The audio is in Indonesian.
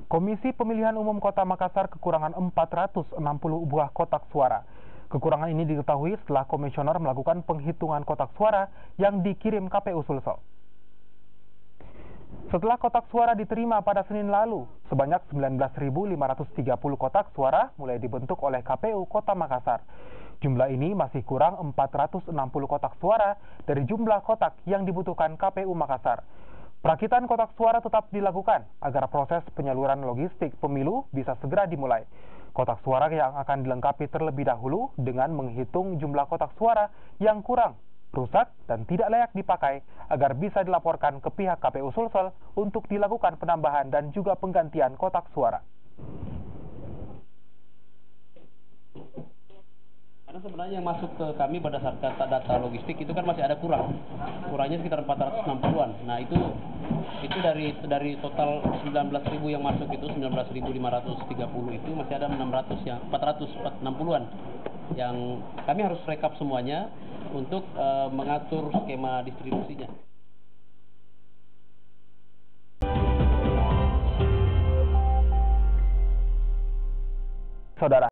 Komisi Pemilihan Umum Kota Makassar kekurangan 460 buah kotak suara. Kekurangan ini diketahui setelah komisioner melakukan penghitungan kotak suara yang dikirim KPU Sulsel. Setelah kotak suara diterima pada Senin lalu, sebanyak 19.530 kotak suara mulai dibentuk oleh KPU Kota Makassar. Jumlah ini masih kurang 460 kotak suara dari jumlah kotak yang dibutuhkan KPU Makassar. Perakitan kotak suara tetap dilakukan agar proses penyaluran logistik pemilu bisa segera dimulai. Kotak suara yang akan dilengkapi terlebih dahulu dengan menghitung jumlah kotak suara yang kurang, rusak, dan tidak layak dipakai agar bisa dilaporkan ke pihak KPU Sulsel untuk dilakukan penambahan dan juga penggantian kotak suara. Karena sebenarnya yang masuk ke kami pada saat data logistik itu kan masih ada kurangnya sekitar 460-an. Nah itu dari total 19.000 yang masuk itu 19.530 itu masih ada 460-an yang kami harus rekap semuanya untuk mengatur skema distribusinya. Saudara.